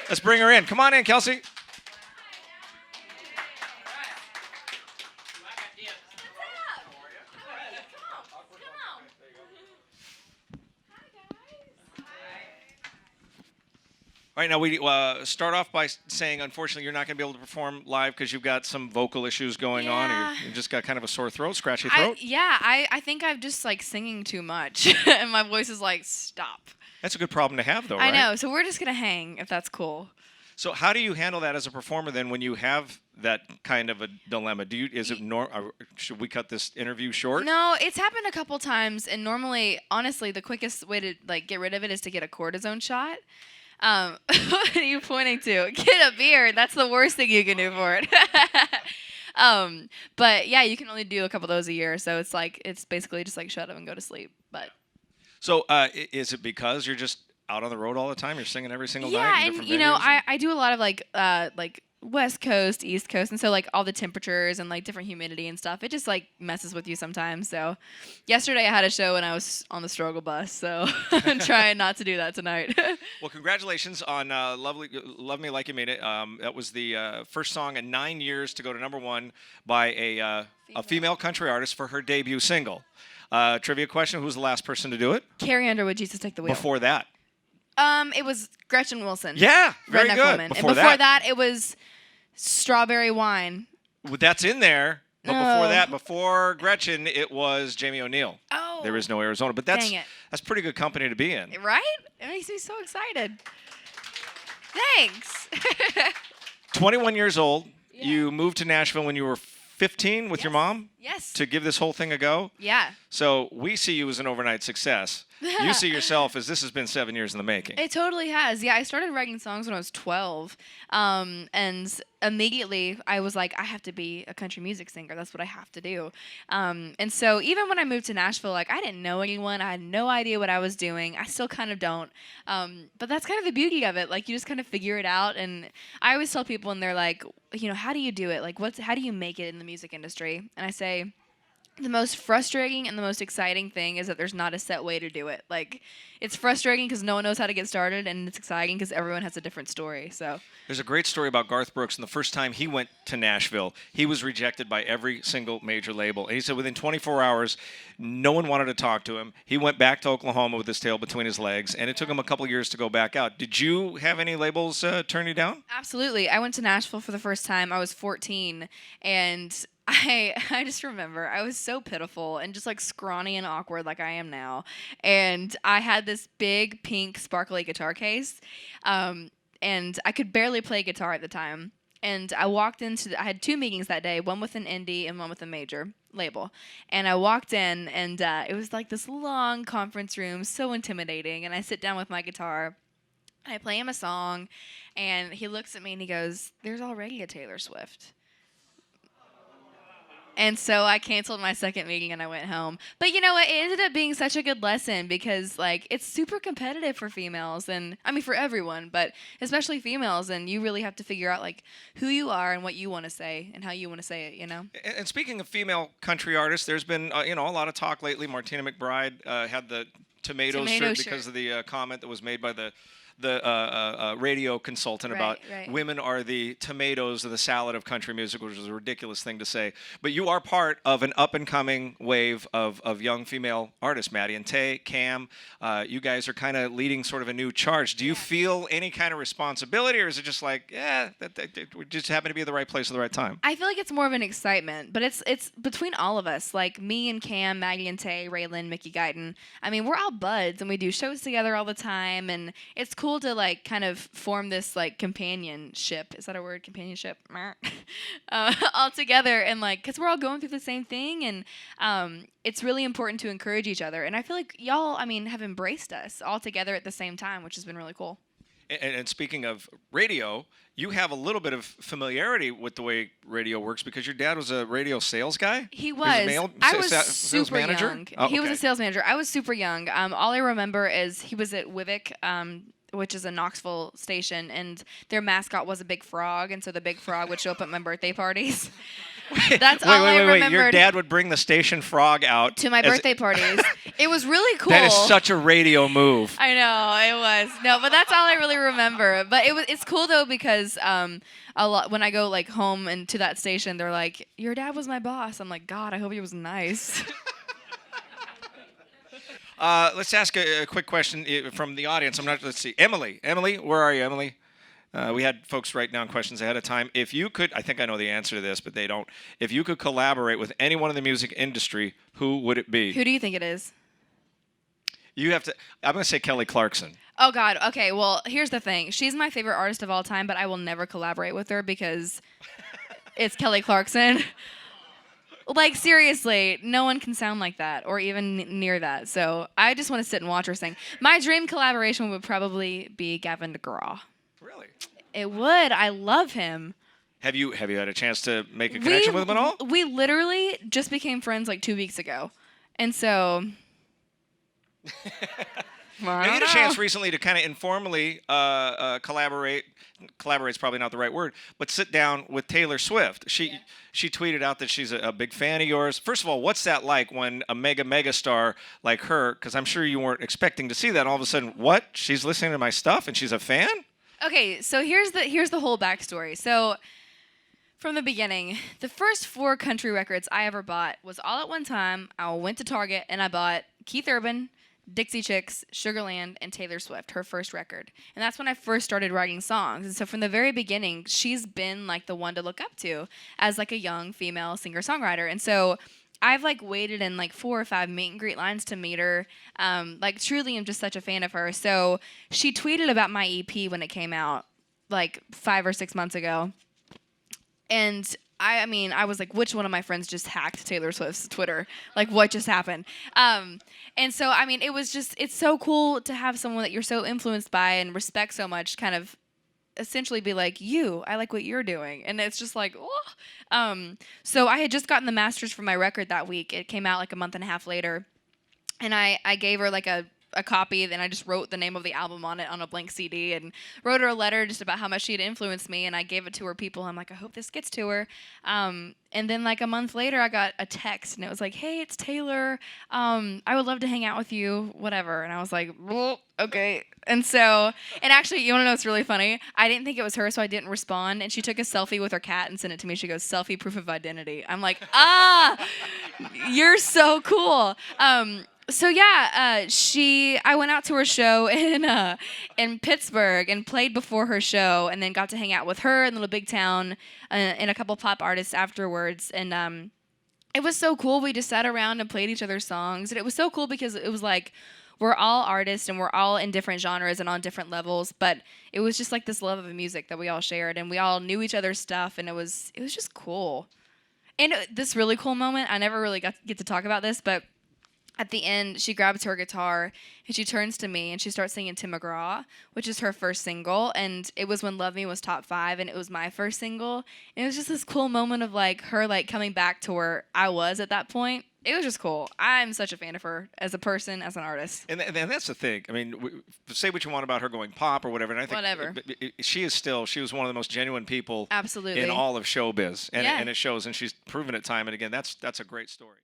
Let's bring her in. Come on in, Kelsea. All right, now we start off by saying, unfortunately, you're not going to be able to perform live because you've got some vocal issues going on, or you just got kind of a sore throat, scratchy throat. I think I'm just like singing too much, and my voice is like, stop. That's a good problem to have, though, right? I know, so we're just going to hang, if that's cool. So how do you handle that as a performer then when you have that kind of a dilemma? Should we cut this interview short? No, it's happened a couple times, and normally, honestly, the quickest way to like get rid of it is to get a cortisone shot. What are you pointing to? Get a beer. That's the worst thing you can do for it. But yeah, you can only do a couple of those a year, so it's basically just like shut up and go to sleep. But so is it because you're just out on the road all the time? You're singing every single night? Yeah, and you know, I do a lot of like West Coast, East Coast, and so like all the temperatures and like different humidity and stuff, it just like messes with you sometimes. So yesterday I had a show and I was on the struggle bus, so I'm trying not to do that tonight. Well, congratulations on Love Me Like You Made It. That was the first song in 9 years to go to #1 by a female country artist for her debut single. Trivia question, who was the last person to do it? Carrie Underwood, Jesus Take the Wheel. Before that? It was Gretchen Wilson. Yeah, very Redneck good. Woman. Before that, it was Strawberry Wine. Well, that's in there. But before Gretchen, it was Jamie O'Neill. Oh. There is no Arizona. But that's pretty good company to be in. Right? It makes me so excited. Thanks. 21 years old. Yeah. You moved to Nashville when you were 15 with your mom? Yes. To give this whole thing a go? Yeah. So we see you as an overnight success. You see yourself as this has been 7 years in the making. It totally has. Yeah, I started writing songs when I was 12. And immediately I was like, I have to be a country music singer. That's what I have to do. And so even when I moved to Nashville, like I didn't know anyone. I had no idea what I was doing. I still kind of don't. But that's kind of the beauty of it. Like you just kind of figure it out. And I always tell people, and they're like, you know, how do you do it? Like how do you make it in the music industry? And I say, the most frustrating and the most exciting thing is that there's not a set way to do it. Like, it's frustrating because no one knows how to get started, and it's exciting because everyone has a different story. So there's a great story about Garth Brooks, and the first time he went to Nashville, he was rejected by every single major label. And he said within 24 hours, no one wanted to talk to him. He went back to Oklahoma with his tail between his legs, and it took him a couple years to go back out. Did you have any labels turn you down? Absolutely. I went to Nashville for the first time. I was 14, and I just remember I was so pitiful and just like scrawny and awkward like I am now. And I had this big pink sparkly guitar case. And I could barely play guitar at the time. And I had 2 meetings that day, one with an indie and one with a major label. And I walked in, and it was like this long conference room, so intimidating. And I sit down with my guitar. I play him a song, and he looks at me and he goes, "There's already a Taylor Swift." And so I canceled my second meeting and I went home. But you know what? It ended up being such a good lesson because, like, it's super competitive for females. And, I mean, for everyone, but especially females. And you really have to figure out, like, who you are and what you want to say and how you want to say it, you know? And speaking of female country artists, there's been, a lot of talk lately. Martina McBride had the tomato shirt because of the comment that was made by the radio consultant about women are the tomatoes of the salad of country music, which is a ridiculous thing to say. But you are part of an up-and-coming wave of young female artists, Maddie and Tay, Cam. You guys are kind of leading sort of a new charge. Do you feel any kind of responsibility, or is it just like, we just happen to be at the right place at the right time? I feel like it's more of an excitement, but it's between all of us, like me and Cam, Maggie and Tay, Raylan, Mickey Guyton. I mean, we're all buds, and we do shows together all the time, and it's cool to like kind of form this like companionship. Is that a word? Companionship? All together, and like because we're all going through the same thing, and it's really important to encourage each other. And I feel like y'all, I mean, have embraced us all together at the same time, which has been really cool. And speaking of radio, you have a little bit of familiarity with the way radio works because your dad was a radio sales guy? He was. I was sales super manager? young. He was a sales manager. I was super young. All I remember is he was at Wivik, which is a Knoxville station, and their mascot was a big frog, and so the big frog would show up at my birthday parties. That's all I remembered. Your dad would bring the station frog out to my birthday parties. It was really cool. That is such a radio move. I know, it was. No, but that's all I really remember. But it's cool though because a lot when I go like home and to that station, they're like, "Your dad was my boss." I'm like, "God, I hope he was nice." Let's ask a quick question from the audience. Let's see. Emily, where are you, Emily? We had folks write down questions ahead of time. If you could, I think I know the answer to this, but they don't. If you could collaborate with anyone in the music industry, who would it be? Who do you think it is? You have to. I'm going to say Kelly Clarkson. Oh, God. Okay, well, here's the thing. She's my favorite artist of all time, but I will never collaborate with her because it's Kelly Clarkson. Like, seriously, no one can sound like that or even near that. So I just want to sit and watch her sing. My dream collaboration would probably be Gavin DeGraw. Really? It would. I love him. Have you had a chance to make a connection with him at all? We literally just became friends like 2 weeks ago. And so... I had a chance recently to kind of informally collaborate. Collaborate's probably not the right word, but sit down with Taylor Swift. She tweeted out that she's a big fan of yours. First of all, what's that like when a mega star like her, because I'm sure you weren't expecting to see that, and all of a sudden, what? She's listening to my stuff and she's a fan? Okay, so here's the whole backstory. So from the beginning, the first 4 country records I ever bought was all at one time. I went to Target and I bought Keith Urban, Dixie Chicks, Sugarland, and Taylor Swift, her first record. And that's when I first started writing songs. And so from the very beginning, she's been like the one to look up to as like a young female singer-songwriter. And so I've like waited in like 4 or 5 meet and greet lines to meet her. Like truly am just such a fan of her. So she tweeted about my EP when it came out like 5 or 6 months ago. And I mean, I was like, which one of my friends just hacked Taylor Swift's Twitter? Like, what just happened? And so, I mean, it's so cool to have someone that you're so influenced by and respect so much kind of essentially be like, I like what you're doing. And it's just like, oh. So I had just gotten the masters for my record that week. It came out like a month and a half later. And I gave her like a copy, then I just wrote the name of the album on it on a blank CD and wrote her a letter just about how much she had influenced me, and I gave it to her people. I'm like, I hope this gets to her. And then like a month later, I got a text, and it was like, hey, it's Taylor. I would love to hang out with you, whatever. And I was like, well, okay. And so, and actually, you want to know what's really funny? I didn't think it was her, so I didn't respond. And she took a selfie with her cat and sent it to me. She goes, selfie proof of identity. I'm like, you're so cool. So yeah, I went out to her show in Pittsburgh and played before her show, and then got to hang out with her in Little Big Town and a couple pop artists afterwards. And it was so cool. We just sat around and played each other's songs, and it was so cool because it was like we're all artists and we're all in different genres and on different levels, but it was just like this love of music that we all shared, and we all knew each other's stuff, and it was just cool. And this really cool moment, I never really get to talk about this, but at the end, she grabs her guitar and she turns to me and she starts singing Tim McGraw, which is her first single. And it was when Love Me was top 5, and it was my first single. And it was just this cool moment of like her like coming back to where I was at that point. It was just cool. I'm such a fan of her as a person, as an artist. And that's the thing. I mean, say what you want about her going pop or whatever. And I think whatever. She was one of the most genuine people absolutely in all of showbiz. And, yeah. and it shows, and she's proven it time and again. That's a great story.